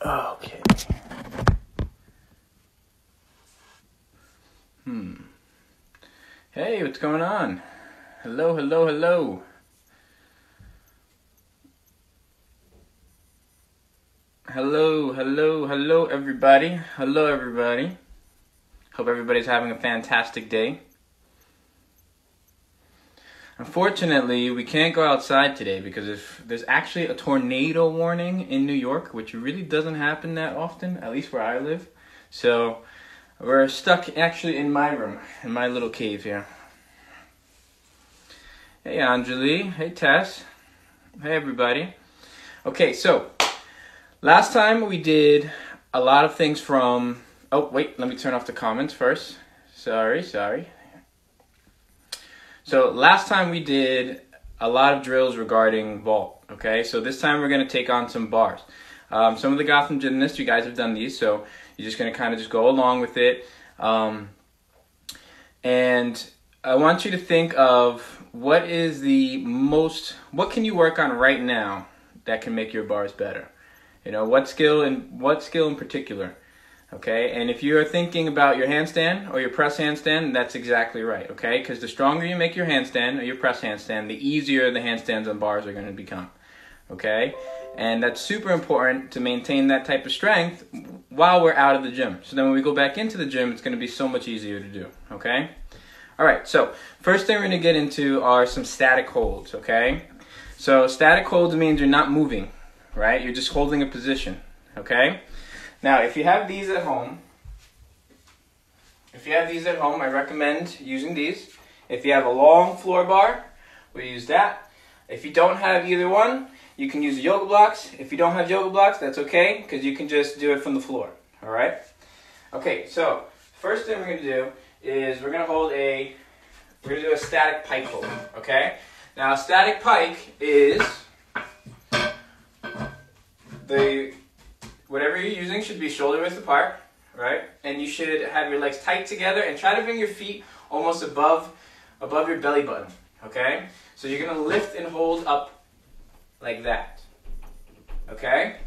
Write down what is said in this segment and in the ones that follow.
Okay. Hey, what's going on? Hello, hello, hello. Hello, hello, hello, everybody. Hello, everybody. Hope everybody's having a fantastic day. Unfortunately, we can't go outside today because there's actually a tornado warning in New York, which really doesn't happen that often, at least where I live. So we're stuck actually in my room, in my little cave here. Hey, Anjali. Hey, Tess. Hey, everybody. Okay, so last time we did a lot of things from... Oh, wait, let me turn off the comments first. Sorry. So last time we did a lot of drills regarding vault, okay? So this time we're going to take on some bars. Some of the Gotham Gymnastics, you guys have done these, so you're just going to kind of just go along with it. And I want you to think of what can you work on right now that can make your bars better? You know, what skill in particular? Okay, and if you're thinking about your handstand or your press handstand, that's exactly right, okay? Because the stronger you make your handstand or your press handstand, the easier the handstands on bars are going to become, okay? And that's super important to maintain that type of strength while we're out of the gym. So then when we go back into the gym, it's going to be so much easier to do, okay? All right, so first thing we're going to get into are some static holds, okay? So static holds means you're not moving, right? You're just holding a position, okay? Now, if you have these at home, I recommend using these. If you have a long floor bar, we use that. If you don't have either one, you can use yoga blocks. If you don't have yoga blocks, that's okay, because you can just do it from the floor, all right? Okay, so first thing we're going to do is we're going to do a static pike hold, okay? Now, a static pike is whatever you're using should be shoulder width apart, right? And you should have your legs tight together and try to bring your feet almost above your belly button, okay? So you're going to lift and hold up like that, okay?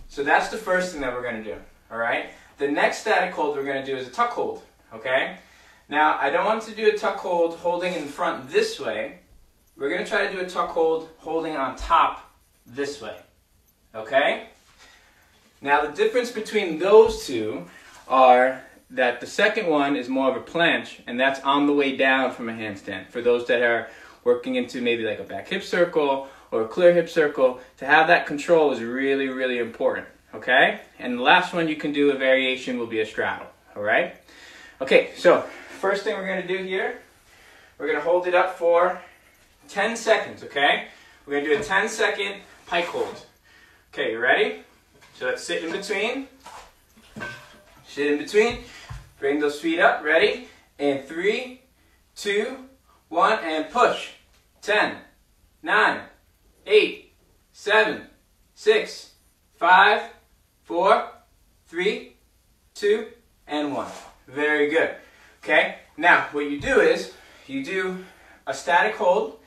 So that's the first thing that we're going to do, all right? The next static hold we're going to do is a tuck hold, okay? Now, I don't want to do a tuck hold holding in front this way. We're going to try to do a tuck hold holding on top this way, okay? Now, the difference between those two are that the second one is more of a planche, and that's on the way down from a handstand. For those that are working into maybe like a back hip circle or a clear hip circle, to have that control is really, really important, okay? And the last one you can do a variation will be a straddle, all right? Okay, so first thing we're going to do here, we're going to hold it up for 10 seconds, okay? We're going to do a 10-second pike hold. Okay, you ready? So let's sit in between. Sit in between. Bring those feet up. Ready? And 3, 2, 1, and push. 10, 9, 8, 7, 6, 5, 4, 3, 2, and 1. Very good. Okay? Now, what you do is you do a static hold,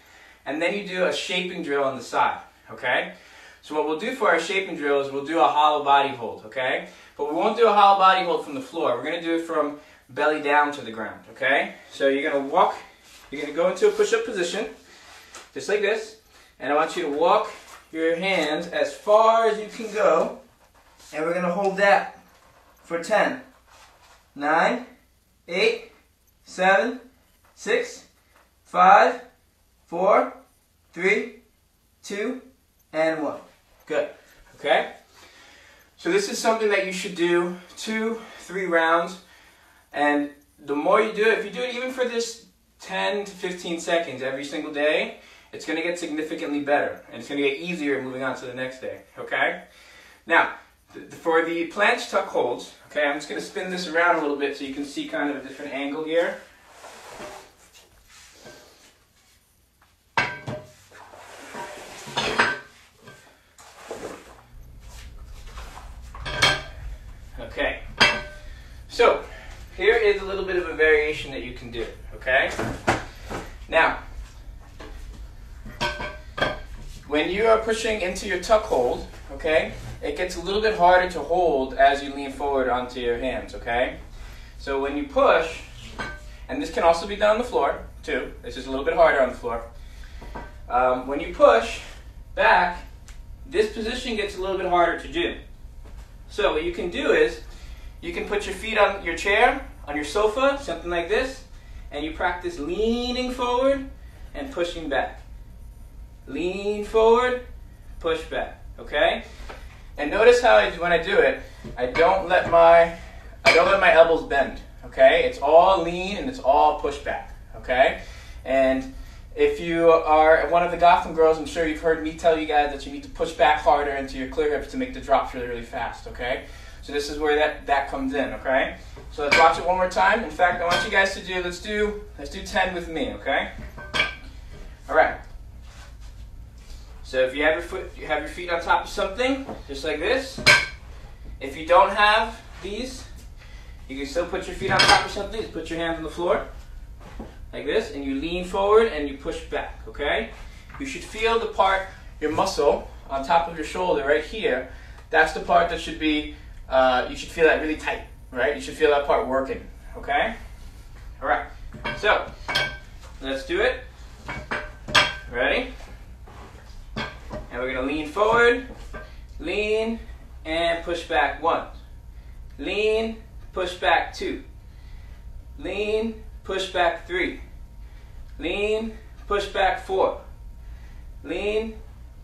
and then you do a shaping drill on the side. Okay? So what we'll do for our shaping drill is we'll do a hollow body hold, okay? But we won't do a hollow body hold from the floor. We're going to do it from belly down to the ground, okay? So you're going to go into a push-up position, just like this. And I want you to walk your hands as far as you can go. And we're going to hold that for 10, 9, 8, 7, 6, 5, 4, 3, 2, and 1. Good. Okay? So this is something that you should do 2-3 rounds. And the more you do it, if you do it even for this 10 to 15 seconds every single day, it's going to get significantly better. And it's going to get easier moving on to the next day. Okay? Now, for the planche tuck holds, okay, I'm just going to spin this around a little bit so you can see kind of a different angle here. Okay, so here is a little bit of a variation that you can do, okay? Now, when you are pushing into your tuck hold, okay, it gets a little bit harder to hold as you lean forward onto your hands, okay? So when you push, and this can also be done on the floor too, it's just a little bit harder on the floor. When you push back, this position gets a little bit harder to do. So what you can do is, you can put your feet on your chair, on your sofa, something like this, and you practice leaning forward and pushing back. Lean forward, push back, okay? And notice how when I do it, I don't let my elbows bend, okay? It's all lean and it's all push back, okay? And if you are one of the Gotham girls, I'm sure you've heard me tell you guys that you need to push back harder into your clear hips to make the drops really, really fast, okay? So this is where that comes in, okay? So let's watch it one more time. In fact, I want you guys to let's do 10 with me, okay? All right. So if you have your feet on top of something, just like this. If you don't have these, you can still put your feet on top of something. Just put your hands on the floor, like this, and you lean forward and you push back, okay? You should feel the part, your muscle on top of your shoulder right here. That's the part that should be, you should feel that really tight, right? You should feel that part working, okay? All right, so let's do it. Ready? And we're going to lean forward, lean, and push back 1. Lean, push back 2. Lean, push back 3. Lean, push back 4. Lean,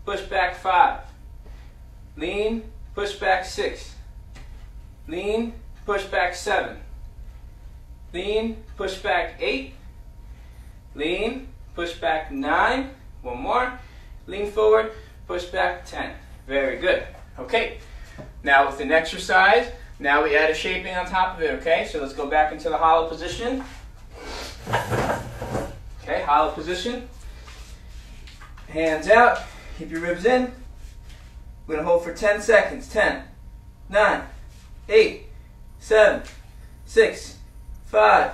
push back 5. Lean, push back 6. Lean, push back 7. Lean, push back 8. Lean, push back 9. One more. Lean forward, push back 10. Very good. Okay. Now with an exercise, now we add a shaping on top of it, okay? So let's go back into the hollow position. Okay, hollow position. Hands out. Keep your ribs in. We're going to hold for 10 seconds. 10, 9, 8, 7, 6, 5,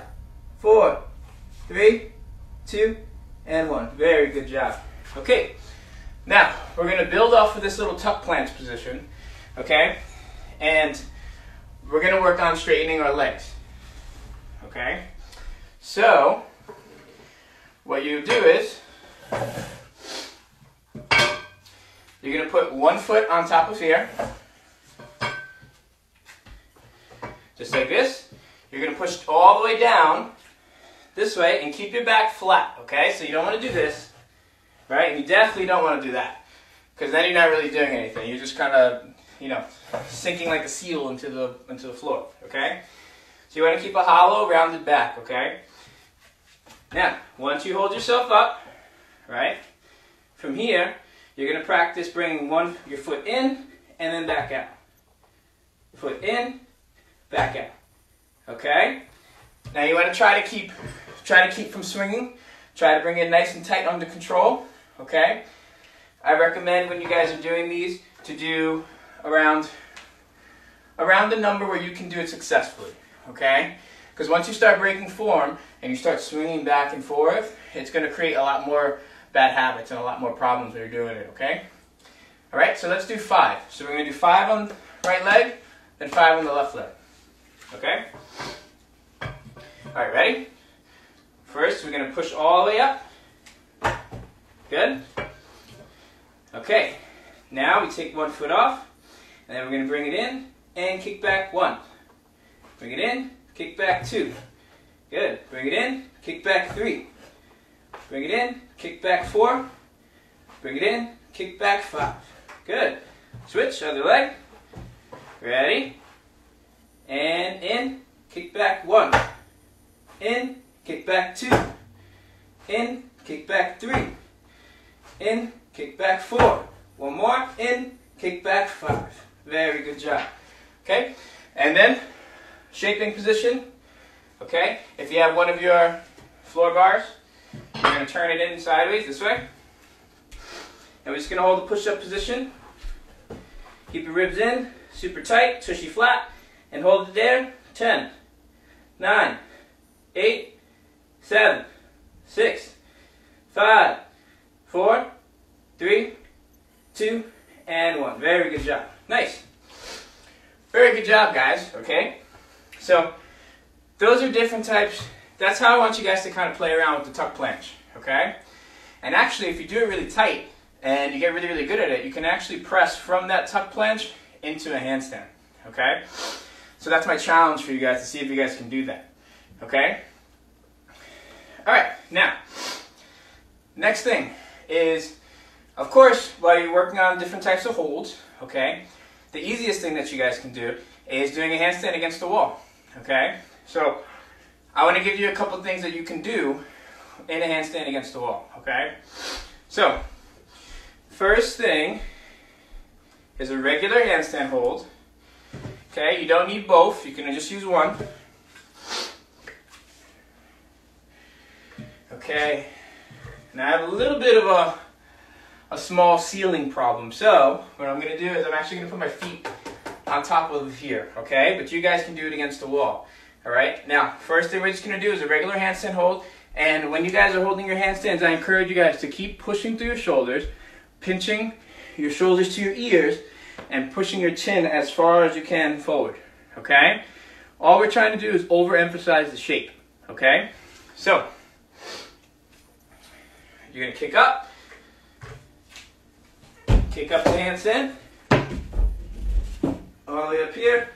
4, 3, 2, and 1. Very good job. Okay, now we're going to build off of this little tuck planche position, okay? And we're going to work on straightening our legs, okay? So, what you do is, you're going to put one foot on top of here, just like this. You're going to push all the way down this way and keep your back flat, okay? So you don't want to do this, right? And you definitely don't want to do that, because then you're not really doing anything. You're just kind of, sinking like a seal into the floor, okay? So you want to keep a hollow, rounded back, okay? Now, once you hold yourself up, right, from here, you're going to practice bringing your foot in and then back out. Foot in, back out, okay? Now you want to try to keep from swinging. Try to bring it nice and tight under control, okay? I recommend when you guys are doing these to do around the number where you can do it successfully, okay? Because once you start breaking form and you start swinging back and forth, it's going to create a lot more bad habits and a lot more problems when you're doing it, okay? All right, so let's do 5. So we're going to do 5 on the right leg, then 5 on the left leg, okay? All right, ready? First, we're going to push all the way up. Good? Okay, now we take one foot off, and then we're going to bring it in and kick back 1. Bring it in, kick back 2. Good. Bring it in, kick back 3. Bring it in, kick back 4. Bring it in, kick back 5. Good. Switch, other leg. Ready? And in, kick back 1. In, kick back 2. In, kick back 3. In, kick back 4. One more. In, kick back 5. Very good job. Okay? And then, shaping position. Okay? If you have one of your floor bars, you're going to turn it in sideways this way. And we're just going to hold the push-up position. Keep your ribs in, super tight, tushy flat, and hold it there. 10, 9, 8, 7, 6, 5, 4, 3, 2, and 1. Very good job. Nice. Very good job, guys. Okay? So, those are different types. That's how I want you guys to kind of play around with the tuck planche. Okay? And actually, if you do it really tight and you get really, really good at it, you can actually press from that tuck planche into a handstand. Okay? So that's my challenge for you guys to see if you guys can do that. Okay? Alright, now, next thing is, of course, while you're working on different types of holds, okay, the easiest thing that you guys can do is doing a handstand against the wall. Okay? So, I want to give you a couple things that you can do in a handstand against the wall. Okay? So, first thing is a regular handstand hold. Okay, you don't need both, you can just use one. Okay, now I have a little bit of a small ceiling problem, so what I'm going to do is I'm actually going to put my feet on top of here, okay? But you guys can do it against the wall, alright? Now, first thing we're just going to do is a regular handstand hold, and when you guys are holding your handstands, I encourage you guys to keep pushing through your shoulders, pinching your shoulders to your ears, and pushing your chin as far as you can forward, okay? All we're trying to do is overemphasize the shape, okay? So, you're going to kick up the handstand, all the way up here,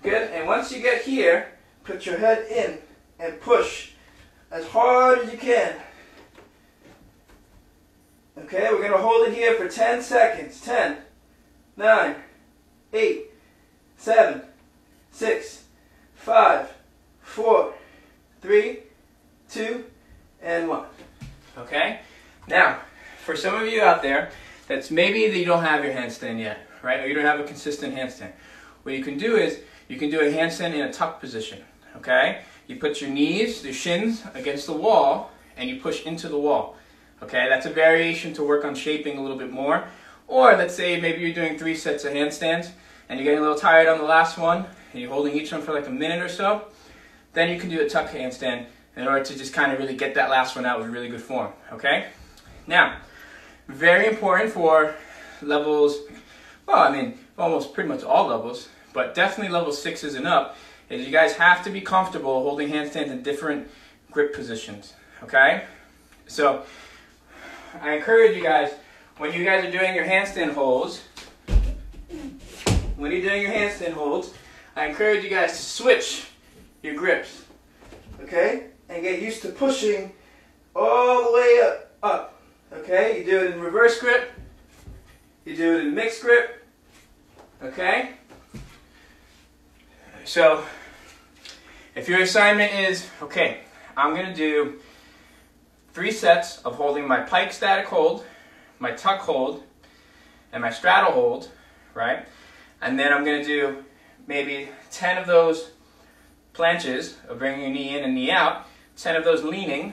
good, and once you get here, put your head in and push as hard as you can. Okay, we're going to hold it here for 10 seconds, 10, 9, 8, 7, 6, 5, 4, 3, 2, and 1. Okay? Now, for some of you out there, that's maybe that you don't have your handstand yet, right? Or you don't have a consistent handstand. What you can do is, you can do a handstand in a tuck position, okay? You put your knees, your shins against the wall, and you push into the wall. Okay, that's a variation to work on shaping a little bit more. Or let's say maybe you're doing 3 sets of handstands and you're getting a little tired on the last one and you're holding each one for like a minute or so. Then you can do a tuck handstand in order to just kind of really get that last one out with really good form. Okay? Now, very important for levels, well, I mean, almost pretty much all levels, but definitely level 6s and up, is you guys have to be comfortable holding handstands in different grip positions. Okay? So, I encourage you guys, when you guys are doing your handstand holds, I encourage you guys to switch your grips, okay? And get used to pushing all the way up, okay? You do it in reverse grip, you do it in mixed grip, okay? So, if your assignment is, okay, I'm going to do 3 sets of holding my pike static hold, my tuck hold, and my straddle hold, right? And then I'm going to do maybe 10 of those planches of bringing your knee in and knee out, 10 of those leaning.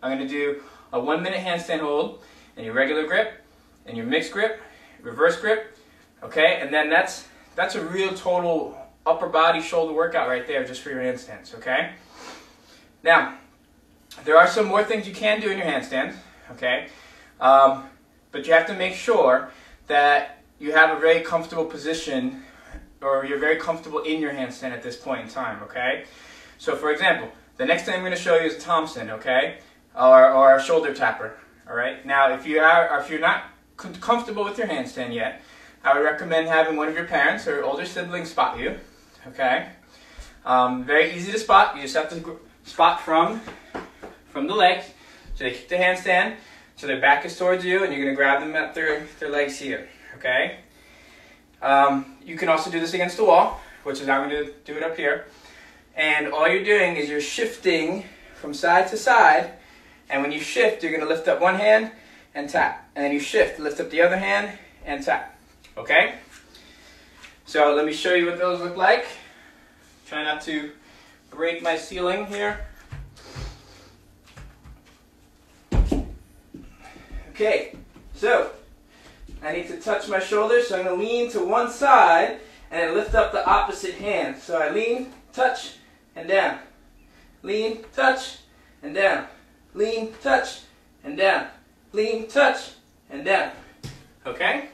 I'm going to do a 1-minute handstand hold in your regular grip, in your mixed grip, reverse grip, okay? And then that's a real total upper body shoulder workout right there just for your handstands, okay? Now, there are some more things you can do in your handstands, okay? But you have to make sure that you have a very comfortable position, or you're very comfortable in your handstand at this point in time, okay? So for example, the next thing I'm going to show you is a Thompson, okay? Or a shoulder tapper, alright? Now if you're not comfortable with your handstand yet, I would recommend having one of your parents or older siblings spot you, okay? Very easy to spot. You just have to spot from the legs. So they keep the handstand, so their back is towards you, and you're going to grab them at their legs here, okay? You can also do this against the wall, which is how I'm going to do it up here. And all you're doing is you're shifting from side to side, and when you shift, you're going to lift up one hand and tap. And then you shift, lift up the other hand and tap, okay? So let me show you what those look like. Try not to break my ceiling here. Okay, so I need to touch my shoulders, so I'm going to lean to one side and then lift up the opposite hand. So I lean, touch, and down. Lean, touch, and down. Lean, touch, and down. Lean, touch, and down. okay?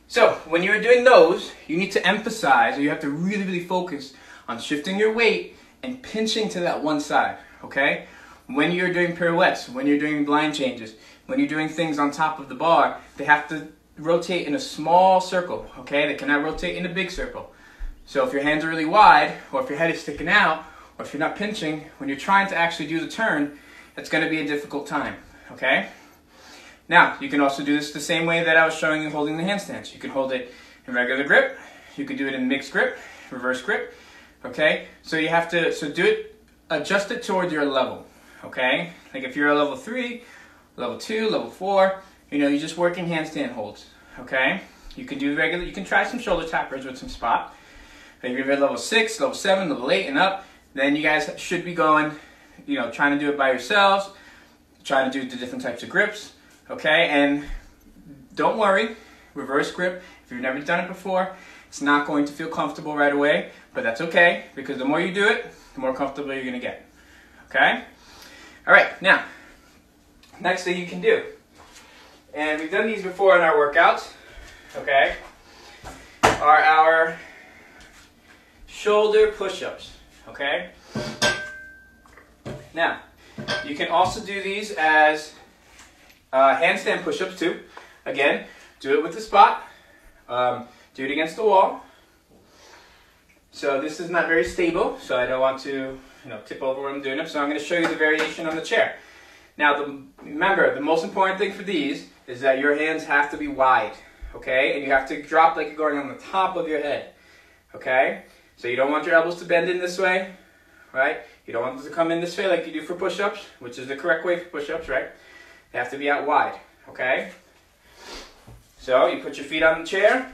So when you're doing those, you need to emphasize, or you have to really, really focus on shifting your weight and pinching to that one side, okay? When you're doing pirouettes, when you're doing blind changes, when you're doing things on top of the bar, they have to rotate in a small circle, okay? They cannot rotate in a big circle. So if your hands are really wide, or if your head is sticking out, or if you're not pinching, when you're trying to actually do the turn, it's going to be a difficult time, okay? Now, you can also do this the same way that I was showing you holding the handstands. You can hold it in regular grip, you can do it in mixed grip, reverse grip, okay? So you have to, do it, adjust it towards your level, okay? Like if you're a level 3, level 2, level 4, you know, you're just working handstand holds, okay? You can do regular, you can try some shoulder tappers with some spot. If you're at level 6, level 7, level 8 and up, then you guys should be going, you know, trying to do it by yourselves, trying to do the different types of grips, okay? And don't worry, reverse grip, if you've never done it before, it's not going to feel comfortable right away, but that's okay, because the more you do it, the more comfortable you're gonna get, okay? All right, now, next thing you can do, and we've done these before in our workouts, okay, are our shoulder push-ups, okay? Now, you can also do these as handstand push-ups too. Again, do it with the spot, do it against the wall. So this is not very stable, so I don't want to, you know, tip over when I'm doing it, so I'm going to show you the variation on the chair. Now, remember, the most important thing for these is that your hands have to be wide, okay? And you have to drop like you're going on the top of your head, okay? So you don't want your elbows to bend in this way, right? You don't want them to come in this way like you do for push-ups, which is the correct way for push-ups, right? They have to be out wide, okay? So you put your feet on the chair,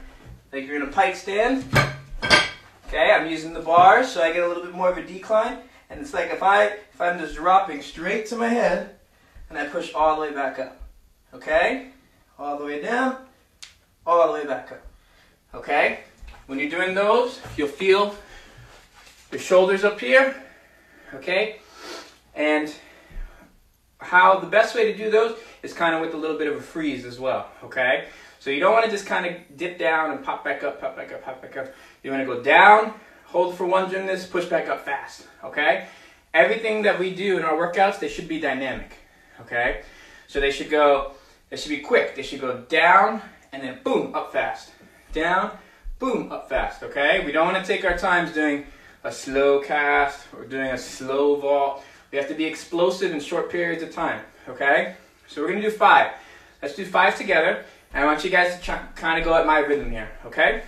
like you're in a pike stand. Okay, I'm using the bars so I get a little bit more of a decline. And it's like if I'm just dropping straight to my head and I push all the way back up. Okay? All the way down, all the way back up. Okay? When you're doing those, you'll feel your shoulders up here. Okay? And how the best way to do those is kind of with a little bit of a freeze as well. Okay? So you don't want to just kind of dip down and pop back up, pop back up, pop back up. You want to go down, hold for one gymnast, push back up fast, okay? Everything that we do in our workouts, they should be dynamic, okay? So they should be quick. They should go down and then boom, up fast. Down, boom, up fast, okay? We don't want to take our times doing a slow cast or doing a slow vault. We have to be explosive in short periods of time, okay? So we're going to do 5. Let's do 5 together. And I want you guys to kind of go at my rhythm here, okay?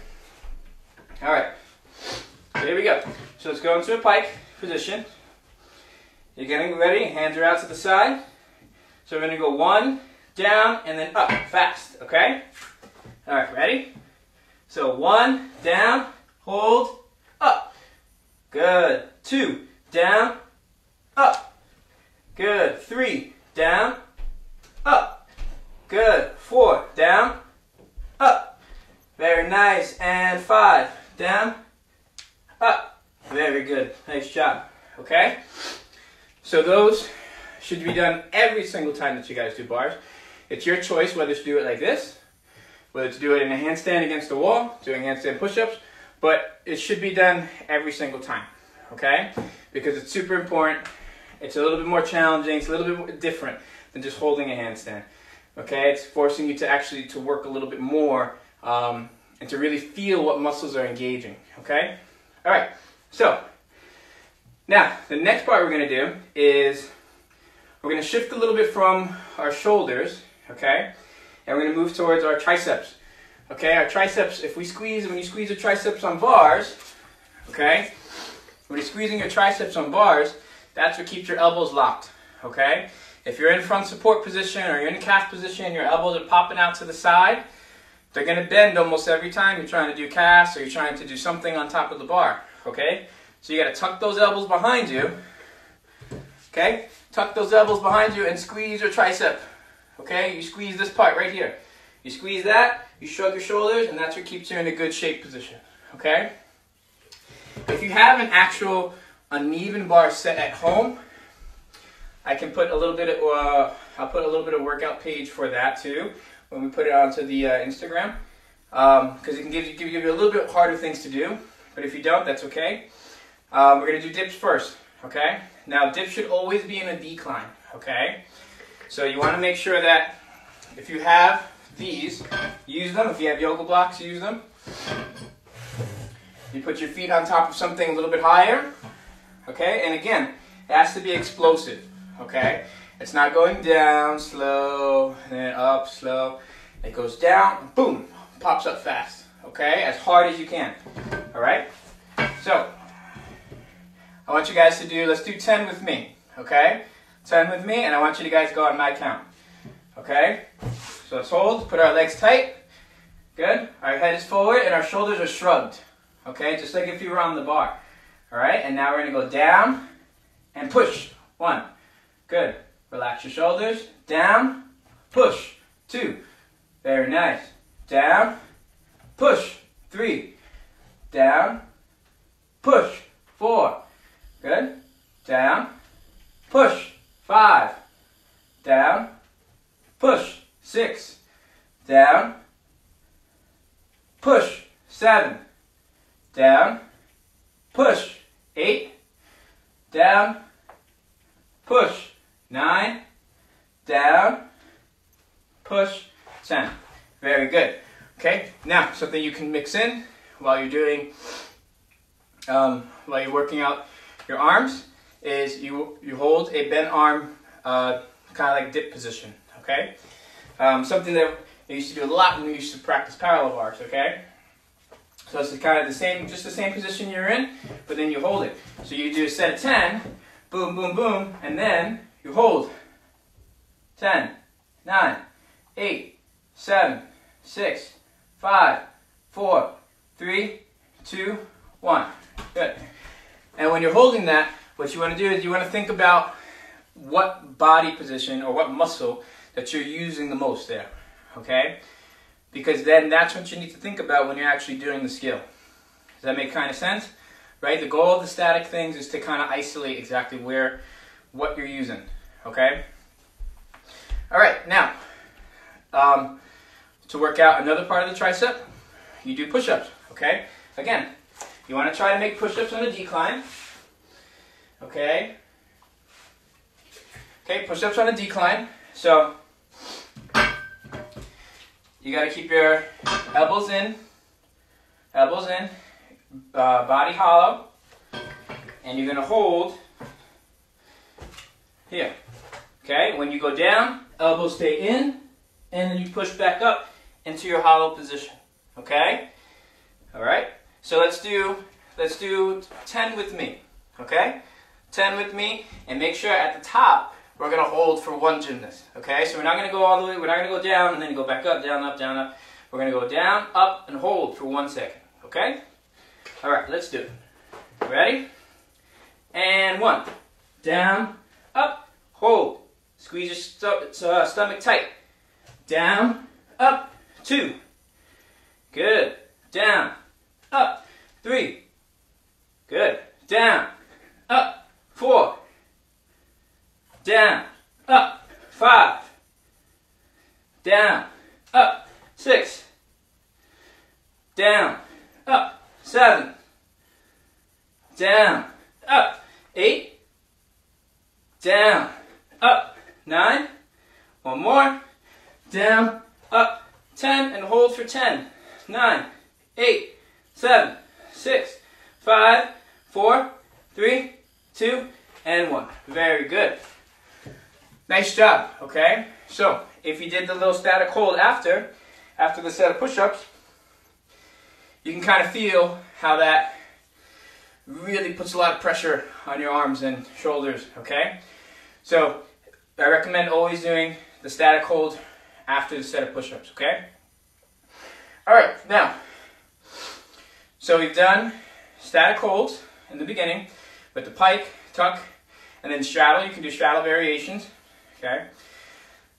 All right, so here we go. So let's go into a pike position. You're getting ready, hands are out to the side. So we're gonna go 1, down, and then up, fast, okay? All right, ready? So 1, down, hold, up. Good, 2, down, up. Good, 3, down, up. Good, 4, down, up. Very nice, and 5, down, up. Very good, nice job, okay? So those should be done every single time that you guys do bars. It's your choice whether to do it like this, whether to do it in a handstand against the wall, doing handstand push-ups, but it should be done every single time, okay? Because it's super important. It's a little bit more challenging, it's a little bit more different than just holding a handstand. Okay, it's forcing you to actually work a little bit more and to really feel what muscles are engaging, okay? All right, so now the next part we're going to do is we're going to shift a little bit from our shoulders, okay? And we're going to move towards our triceps, okay? Our triceps, when you squeeze your triceps on bars, okay? When you're squeezing your triceps on bars, that's what keeps your elbows locked, okay? If you're in front support position or you're in calf position, your elbows are popping out to the side, they're going to bend almost every time you're trying to do calves or you're trying to do something on top of the bar, okay? So you got to tuck those elbows behind you, okay? Tuck those elbows behind you and squeeze your tricep, okay? You squeeze this part right here. You squeeze that, you shrug your shoulders, and that's what keeps you in a good shape position, okay? If you have an actual uneven bar set at home, I can put a little bit of, I'll put a little bit of workout page for that too. when we put it onto the Instagram, because it can give you a little bit harder things to do. But if you don't, that's okay. We're going to do dips first, okay? Now, dips should always be in a decline, okay? So you want to make sure that if you have these, use them. If you have yoga blocks, use them. You put your feet on top of something a little bit higher, okay? And again, it has to be explosive, okay? It's not going down, slow, and then up, slow. It goes down, boom, pops up fast, okay? As hard as you can, all right? So, I want you guys to do, let's do 10 with me, okay? 10 with me, and I want you guys to go on my count, okay? So let's hold, put our legs tight, good. Our head is forward, and our shoulders are shrugged, okay? Just like if you were on the bar, all right? And now we're gonna go down and push, 1, good. Relax your shoulders, down, push, 2, very nice. Down, push, 3, down, push, 4, good. Down, push, 5, down, push, 6, down, push, 7, down, push, 8, down, push, 9, down, push, 10. Very good. Okay, now something you can mix in while you're doing, while you're working out your arms is you hold a bent arm, kind of like dip position. Okay, something that I used to do a lot when we used to practice parallel bars. Okay, so it's kind of the same, just the same position you're in, but then you hold it. So you do a set of 10, boom, boom, boom, and then you hold 10, 9, 8, 7, 6, 5, 4, 3, 2, 1. Good. And when you're holding that, what you want to do is you want to think about what body position or what muscle that you're using the most there. Okay? Because then that's what you need to think about when you're actually doing the skill. Does that make kind of sense? Right? The goal of the static things is to kind of isolate exactly what you're using. Okay? All right, now, to work out another part of the tricep, you do push-ups, okay? Again, you want to try to make push-ups on a decline, okay? Okay, push-ups on a decline. So, you got to keep your elbows in, body hollow, and you're going to hold here. Okay, when you go down, elbows stay in, and then you push back up into your hollow position. Okay? All right? So let's do 10 with me. Okay? 10 with me, and make sure at the top we're going to hold for one gymnast. Okay? So we're not going to go all the way, we're not going to go down and then go back up, down, up, down, up. We're going to go down, up, and hold for 1 second. Okay? All right, let's do it. Ready? And 1. Down, up, hold. Squeeze your stomach tight. Down, up, 2. Good. Down, up, 3. Good. Down, up, 4. Down, up, 5. Down, up, 6. Down, up, 7. Down, up, 8. Down, up, 9. One more. Down, up, 10, and hold for 10. 9, 8, 7, 6, 5, 4, 3, 2, and 1. Very good. Nice job, okay? So, if you did the little static hold after the set of push-ups, you can kind of feel how that really puts a lot of pressure on your arms and shoulders, okay? So, I recommend always doing the static hold after the set of push-ups, okay? Alright, now, so we've done static holds in the beginning with the pike, tuck, and then straddle. You can do straddle variations, okay?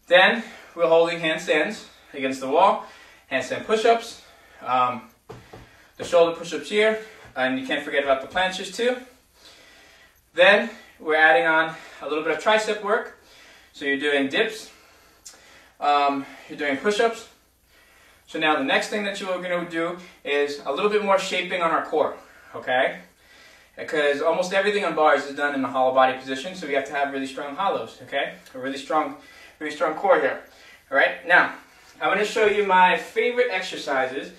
Then we're holding handstands against the wall, handstand push-ups, the shoulder push-ups here, and you can't forget about the planches too. Then we're adding on a little bit of tricep work. So you're doing dips, you're doing push-ups. So now the next thing that you're going to do is a little bit more shaping on our core, okay? Because almost everything on bars is done in a hollow body position, so we have to have really strong hollows, okay? A really strong core here. All right, now I'm going to show you my favorite exercises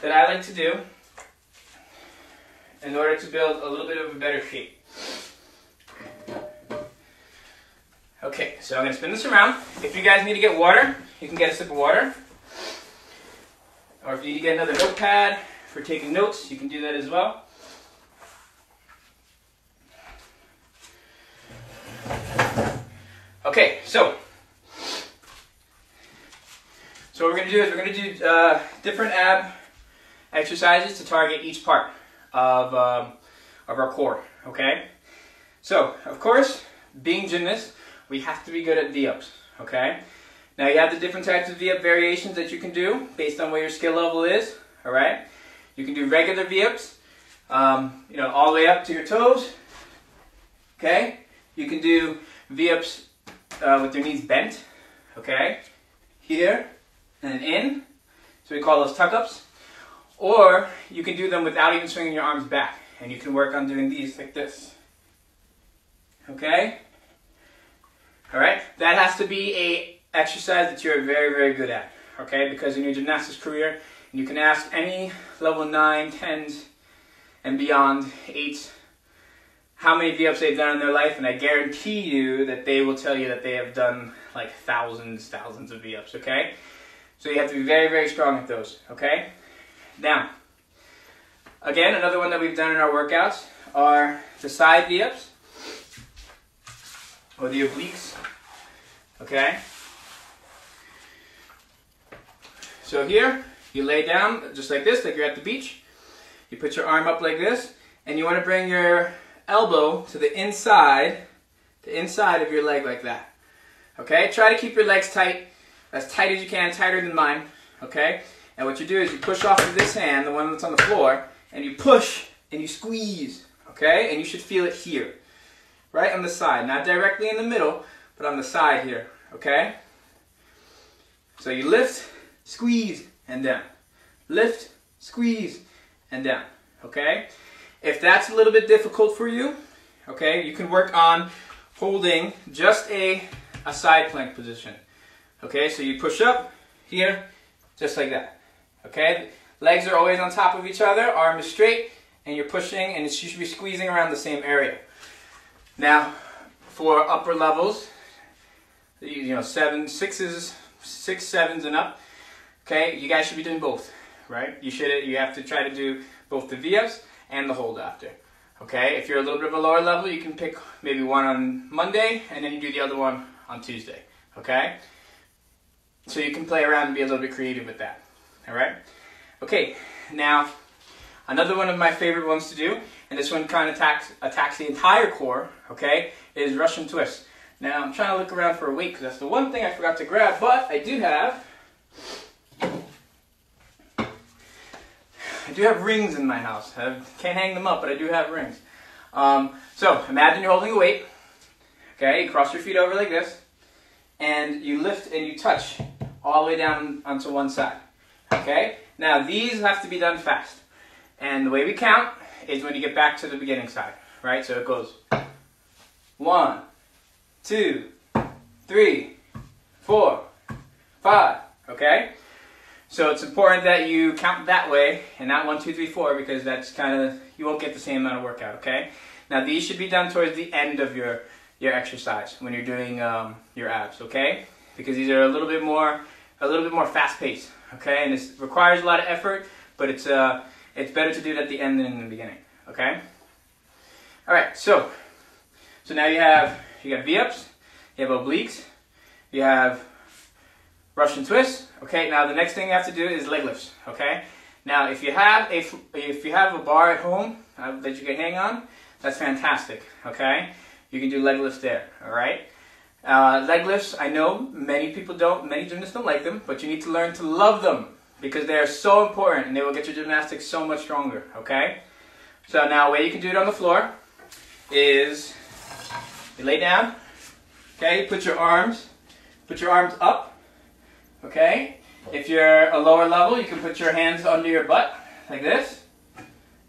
that I like to do in order to build a little bit of a better shape. Okay, so I'm going to spin this around. If you guys need to get water, you can get a sip of water. Or if you need to get another notepad for taking notes, you can do that as well. Okay, so what we're going to do is we're going to do different ab exercises to target each part of our core, okay? So, of course, being gymnasts, we have to be good at V-ups, okay? Now you have the different types of V-up variations that you can do based on where your skill level is, all right? You can do regular V-ups, you know, all the way up to your toes, okay? You can do V-ups with your knees bent, okay? Here and in, so we call those tuck-ups. Or you can do them without even swinging your arms back, and you can work on doing these like this, okay? All right, that has to be a exercise that you're very, very good at, okay? Because in your gymnastics career, you can ask any level 9, 10s, and beyond, 8s, how many V-ups they've done in their life, and I guarantee you that they will tell you that they have done like thousands of V-ups, okay? So you have to be very, very strong at those, okay? Now, again, another one that we've done in our workouts are the side V-ups, or the obliques, okay? So here, you lay down just like this, like you're at the beach. You put your arm up like this, and you want to bring your elbow to the inside of your leg like that, okay? Try to keep your legs tight, as tight as you can, tighter than mine, okay? And what you do is you push off of this hand, the one that's on the floor, and you push and you squeeze, okay? And you should feel it here, right on the side. Not directly in the middle, but on the side here, okay? So you lift, squeeze, and down. Lift, squeeze, and down, okay? If that's a little bit difficult for you, okay, you can work on holding just a side plank position. Okay, so you push up here, just like that. Okay, legs are always on top of each other, arm is straight, and you're pushing, and you should be squeezing around the same area. Now, for upper levels, you know, 6, 7s, and up. Okay, you guys should be doing both, right? You have to try to do both the V-ups and the hold after. Okay, if you're a little bit of a lower level, you can pick maybe one on Monday, and then you do the other one on Tuesday. Okay. So you can play around and be a little bit creative with that, all right? Okay, now, another one of my favorite ones to do, and this one kind of attacks the entire core, okay, is Russian twist. Now, I'm trying to look around for a weight, because that's the one thing I forgot to grab, but I do have rings in my house. I can't hang them up, but I do have rings. So, imagine you're holding a weight, okay, you cross your feet over like this, and you lift and you touch all the way down onto one side, okay? Now, these have to be done fast. And the way we count is when you get back to the beginning side, right? So it goes 1, 2, 3, 4, 5, okay? So it's important that you count that way and not 1, 2, 3, 4, because that's kind of, you won't get the same amount of workout, okay? Now, these should be done towards the end of your exercise when you're doing your abs, okay? Because these are a little bit more fast-paced, okay? And this requires a lot of effort, but it's better to do it at the end than in the beginning, okay? All right, so now you got V-ups, you have obliques, you have Russian twists, okay? Now the next thing you have to do is leg lifts, okay? Now if you have a bar at home that you can hang on, that's fantastic, okay? You can do leg lifts there, all right? Leg lifts, I know many gymnasts don't like them, but you need to learn to love them because they are so important and they will get your gymnastics so much stronger, okay? So now a way you can do it on the floor is you lay down, okay? Put your arms up, okay? If you're a lower level, you can put your hands under your butt, like this,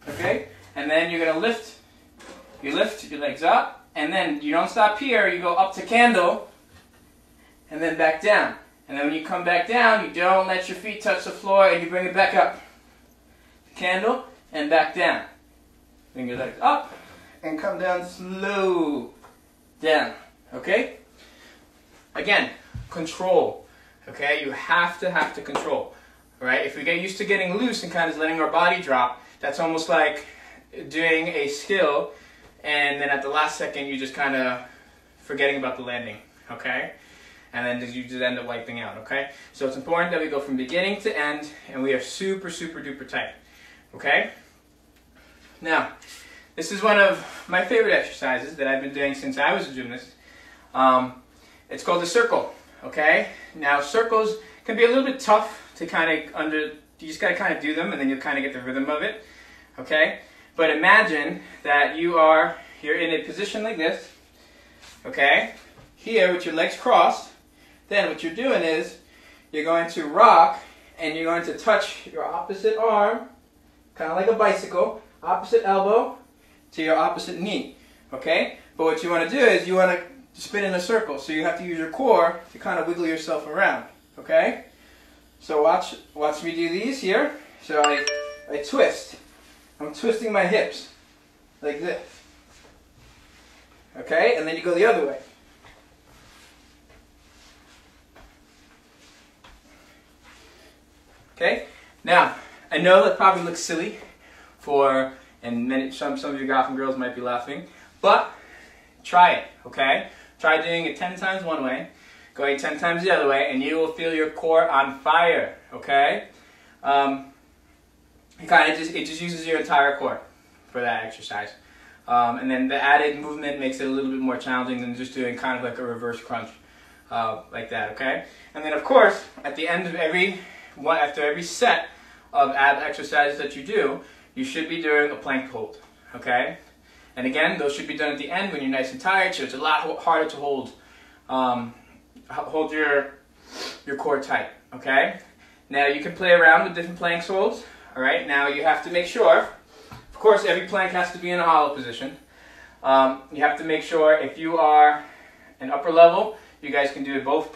okay? And then you're gonna lift, you lift your legs up, and then you don't stop here, you go up to candle, and then back down. And then when you come back down, you don't let your feet touch the floor, and you bring it back up. Candle, and back down. Bring your legs up, and come down slow, down, okay? Again, control, okay? You have to control, all right? If we get used to getting loose and kind of letting our body drop, that's almost like doing a skill, and then at the last second, you just kind of forgetting about the landing, okay? And then you just end up wiping out, okay? So it's important that we go from beginning to end, and we are super, super duper tight, okay? Now, this is one of my favorite exercises that I've been doing since I was a gymnast. It's called the circle, okay? Now, circles can be a little bit tough to kind of you just gotta kind of do them, and then you'll kind of get the rhythm of it, okay? But imagine that you're in a position like this, okay? Here with your legs crossed. Then what you're doing is you're going to rock, and you're going to touch your opposite arm, kind of like a bicycle, opposite elbow to your opposite knee, okay? But what you want to do is you want to spin in a circle, so you have to use your core to kind of wiggle yourself around, okay? So watch me do these here. So I twist. I'm twisting my hips like this, okay? And then you go the other way. Okay? Now, I know that probably looks silly and some of you Gotham girls might be laughing, but try it, okay? Try doing it 10 times one way, going 10 times the other way, and you will feel your core on fire, okay? It just uses your entire core for that exercise. And then the added movement makes it a little bit more challenging than just doing kind of like a reverse crunch like that, okay? And then of course, at the end of after every set of ab exercises that you do, you should be doing a plank hold, okay? And again, those should be done at the end when you're nice and tired, so it's a lot harder to hold your core tight, okay? Now you can play around with different plank holds, all right? Now you have to make sure, of course, every plank has to be in a hollow position. You have to make sure if you are an upper level, you guys can do it both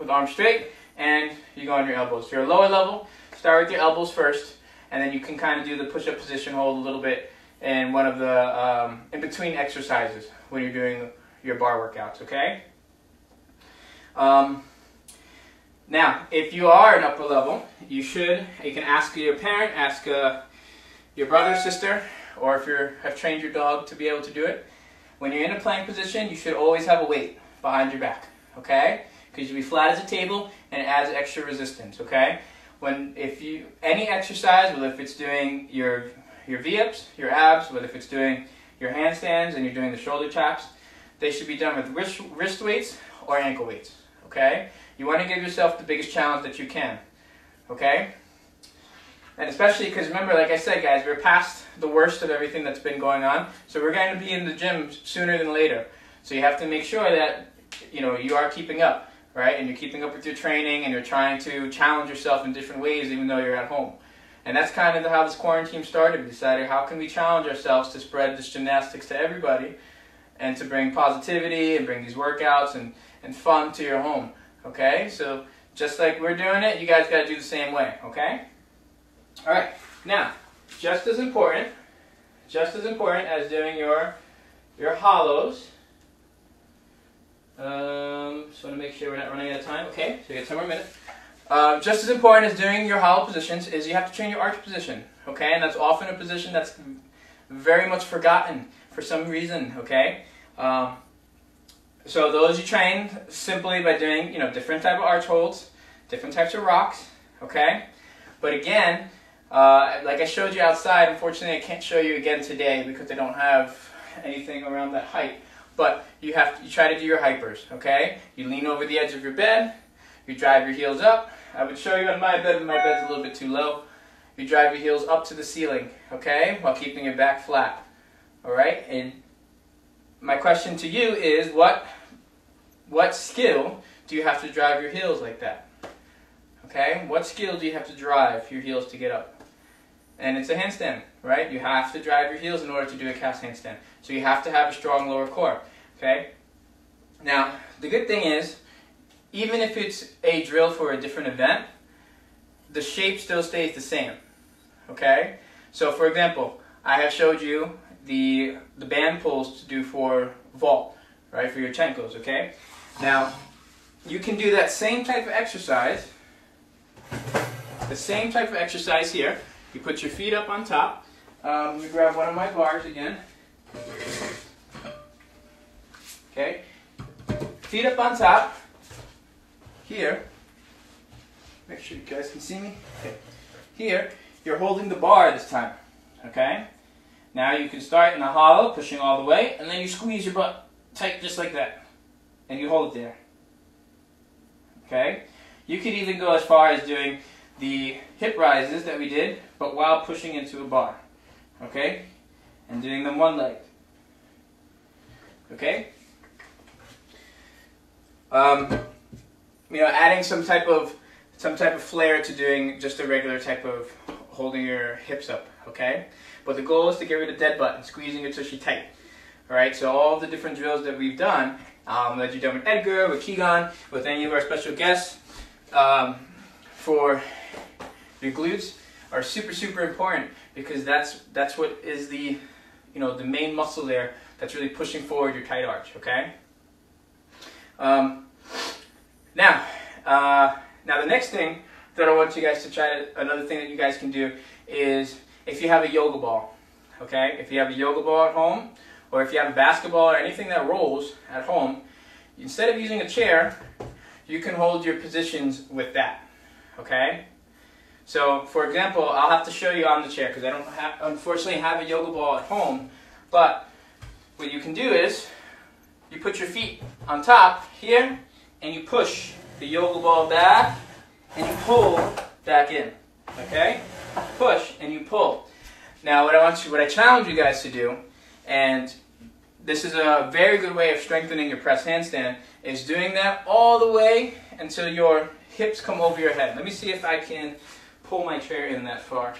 with arms straight, and you go on your elbows. If you're a lower level, start with your elbows first, and then you can kind of do the push-up position hold a little bit in one of the in-between exercises when you're doing your bar workouts, okay? Now, if you are an upper level, you can ask your parent, ask your brother, sister, or if you have trained your dog to be able to do it. When you're in a plank position, you should always have a weight behind your back, okay? Because you'll be flat as a table, and it adds extra resistance, okay? Any exercise, whether if it's doing your V-ups, your abs, whether if it's doing your handstands and you're doing the shoulder taps, they should be done with wrist weights or ankle weights, okay? You want to give yourself the biggest challenge that you can, okay? And especially because remember, like I said, guys, we're past the worst of everything that's been going on, so we're going to be in the gym sooner than later. So you have to make sure that you are keeping up, right? And you're keeping up with your training, and you're trying to challenge yourself in different ways, even though you're at home. And that's kind of how this quarantine started. We decided, how can we challenge ourselves to spread this gymnastics to everybody, and to bring positivity and bring these workouts and fun to your home, okay? So just like we're doing it, you guys got to do the same way, okay? All right, now, just as important as doing your hollows. Just want to make sure we're not running out of time. Okay, so you get 10 more minutes. Just as important as doing your hollow positions is you have to train your arch position. Okay, and that's often a position that's very much forgotten for some reason. Okay, so those you train simply by doing different type of arch holds, different types of rocks. Okay, but again, like I showed you outside, unfortunately I can't show you again today because they don't have anything around that height. But you try to do your hypers, okay? You lean over the edge of your bed, you drive your heels up. I would show you on my bed, but my bed's a little bit too low. You drive your heels up to the ceiling, okay? While keeping your back flat, all right? And my question to you is, what skill do you have to drive your heels like that? Okay? What skill do you have to drive your heels to get up? And it's a handstand, right? You have to drive your heels in order to do a cast handstand. So you have to have a strong lower core, okay? Now, the good thing is, even if it's a drill for a different event, the shape still stays the same, okay? So for example, I have showed you the band pulls to do for vault, right, for your chenkos, okay? Now, you can do that same type of exercise, here. You put your feet up on top. Let me grab one of my bars again. Okay, feet up on top, here. Make sure you guys can see me. Okay, here, you're holding the bar this time, okay? Now you can start in a hollow, pushing all the way, and then you squeeze your butt tight just like that. And you hold it there, okay? You could even go as far as doing the hip rises that we did, but while pushing into a bar, okay? And doing them one leg, okay? You know, adding some type of flair to doing just a regular type of holding your hips up, okay? But the goal is to get rid of dead butt and squeezing your tushy tight. All right, so all the different drills that we've done, that you've done with Edgar, with Keegan, with any of our special guests, for your glutes are super, super important, because that's what is the, you know, the main muscle there that's really pushing forward your tight arch, okay? Now the next thing that I want you guys to try, another thing that you guys can do is if you have a yoga ball, okay? If you have a yoga ball at home, or if you have a basketball or anything that rolls at home, instead of using a chair, you can hold your positions with that, okay? So, for example, I'll have to show you on the chair because I don't unfortunately have a yoga ball at home, but what you can do is you put your feet on top here and you push the yoga ball back and you pull back in, okay? Push and you pull. Now what I challenge you guys to do, and this is a very good way of strengthening your press handstand, is doing that all the way until your hips come over your head. Let me see if I can pull my chair in that far.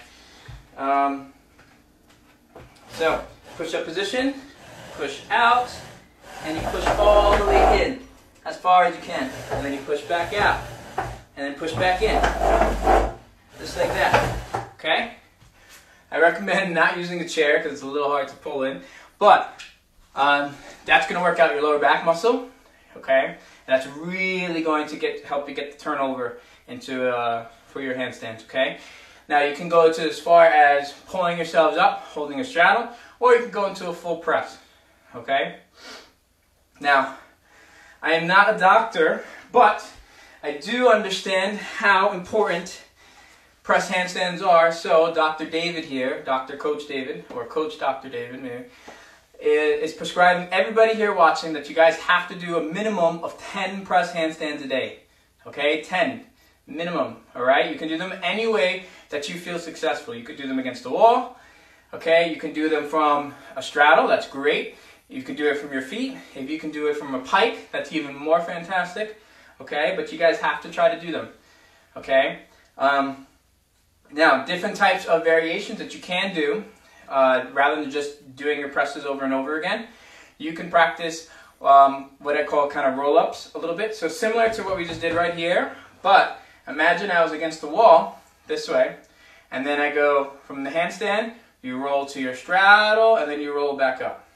So, push up position, push out, and you push all the way in, as far as you can. And then you push back out, and then push back in. Just like that, okay? I recommend not using a chair because it's a little hard to pull in, but that's going to work out your lower back muscle, okay? That's really going to help you get the turnover into for your handstands, okay? Now you can go to as far as pulling yourselves up, holding a straddle, or you can go into a full press, okay? Now, I am not a doctor, but I do understand how important press handstands are, so Dr. David here, Dr. Coach David, or Coach Dr. David, maybe, is prescribing everybody here watching that you guys have to do a minimum of 10 press handstands a day, okay? 10. Minimum, all right? You can do them any way that you feel successful. You could do them against the wall, okay? You can do them from a straddle, that's great. You can do it from your feet. If you can do it from a pike, that's even more fantastic, okay? But you guys have to try to do them, okay? Now, different types of variations that you can do, rather than just doing your presses over and over again, you can practice what I call kind of roll-ups a little bit. So similar to what we just did right here, but imagine I was against the wall this way, and then I go from the handstand, you roll to your straddle, and then you roll back up.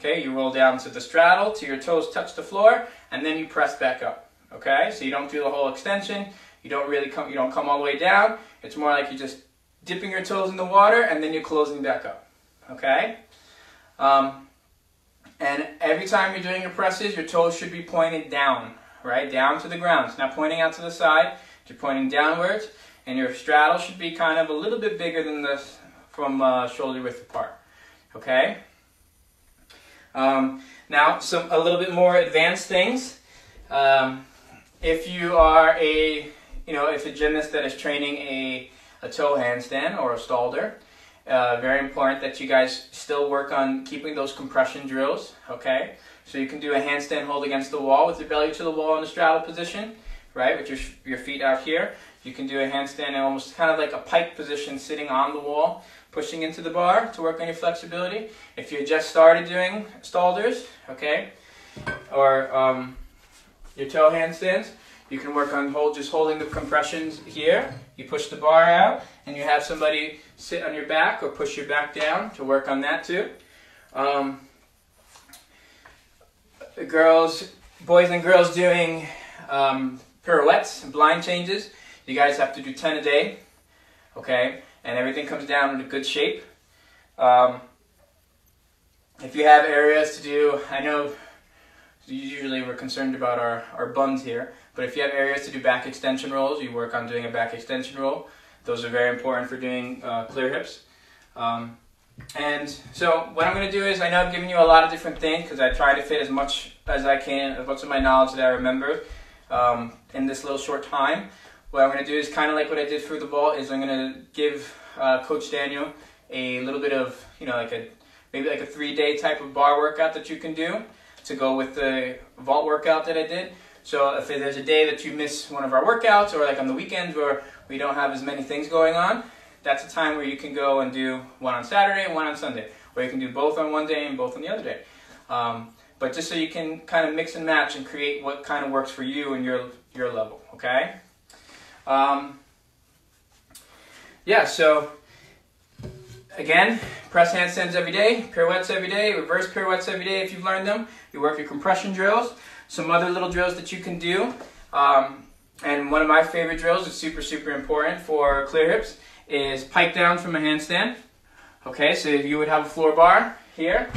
Okay, you roll down to the straddle, till your toes touch the floor, and then you press back up. Okay, so you don't do the whole extension, you don't come all the way down. It's more like you're just dipping your toes in the water, and then you're closing back up. Okay? And every time you're doing your presses, your toes should be pointed down, right? Down to the ground. It's not pointing out to the side. You're pointing downwards, and your straddle should be kind of a little bit bigger than this from shoulder width apart. Okay? Now, a little bit more advanced things. If you are if a gymnast that is training a toe handstand or a stalder, very important that you guys still work on keeping those compression drills, okay? So you can do a handstand hold against the wall with your belly to the wall in the straddle position. right, with your feet out here. You can do a handstand in almost kind of like a pike position, sitting on the wall, pushing into the bar to work on your flexibility. If you just started doing stalders, okay, or your toe handstands, you can work on just holding the compressions here. You push the bar out, and you have somebody sit on your back or push your back down to work on that too. Boys and girls doing pirouettes and blind changes, you guys have to do 10 a day, okay? And everything comes down in a good shape. If you have areas to do, I know usually we're concerned about our buns here, but if you have areas to do back extension rolls, you work on doing a back extension roll. Those are very important for doing clear hips. And so what I'm going to do is, I know I've given you a lot of different things because I try to fit as much as I can, as much of my knowledge that I remember in this little short time. What I'm going to do is kind of like what I did for the vault, is I'm going to give Coach Daniel a little bit of, maybe like a 3-day type of bar workout that you can do to go with the vault workout that I did. So if there's a day that you miss one of our workouts, or like on the weekends where we don't have as many things going on, that's a time where you can go and do one on Saturday and one on Sunday. Or you can do both on one day and both on the other day. But just so you can kind of mix and match and create what kind of works for you and your level, okay? Yeah, so again, press handstands every day, pirouettes every day, reverse pirouettes every day if you've learned them. You work your compression drills, some other little drills that you can do. And one of my favorite drills is super, super important for clear hips is pike down from a handstand. Okay, so you would have a floor bar here.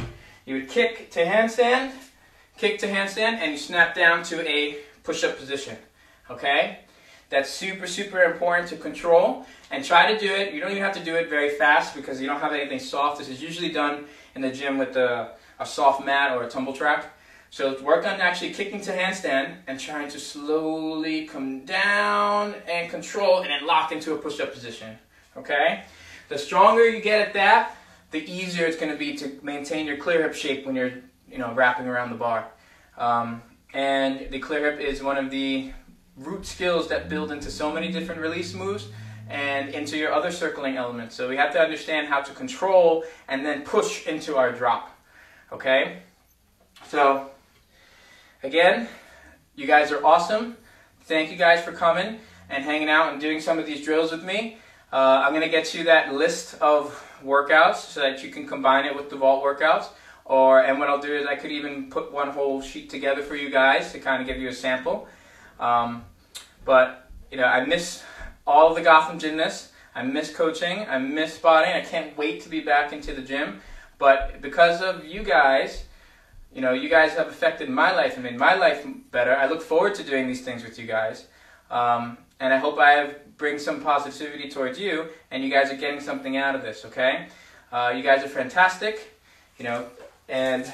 You would kick to handstand, and you snap down to a push-up position. Okay? That's super, super important to control, and try to do it. You don't even have to do it very fast because you don't have anything soft. This is usually done in the gym with a soft mat or a tumble track. So work on actually kicking to handstand and trying to slowly come down and control and then lock into a push-up position. Okay? The stronger you get at that, the easier it's going to be to maintain your clear hip shape when you're wrapping around the bar. And the clear hip is one of the root skills that build into so many different release moves and into your other circling elements. So we have to understand how to control and then push into our drop. Okay? So again, you guys are awesome. Thank you guys for coming and hanging out and doing some of these drills with me. I'm going to get you that list of workouts so that you can combine it with the vault workouts. And what I'll do is I could even put one whole sheet together for you guys to kind of give you a sample. But I miss all of the Gotham gymnasts. I miss coaching. I miss spotting. I can't wait to be back into the gym. But because of you guys, you guys have affected my life and made my life better. I look forward to doing these things with you guys. And I hope I bring some positivity towards you, and you guys are getting something out of this, okay? You guys are fantastic, and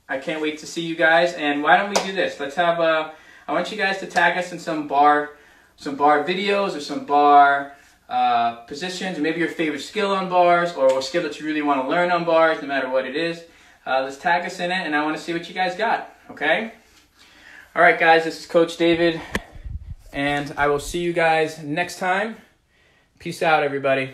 I can't wait to see you guys. And why don't we do this? Let's have I want you guys to tag us in some bar videos or some bar positions, or maybe your favorite skill on bars, or a skill that you really want to learn on bars, no matter what it is. Let's tag us in it, and I want to see what you guys got, okay? All right, guys, this is Coach David, and I will see you guys next time. Peace out, everybody.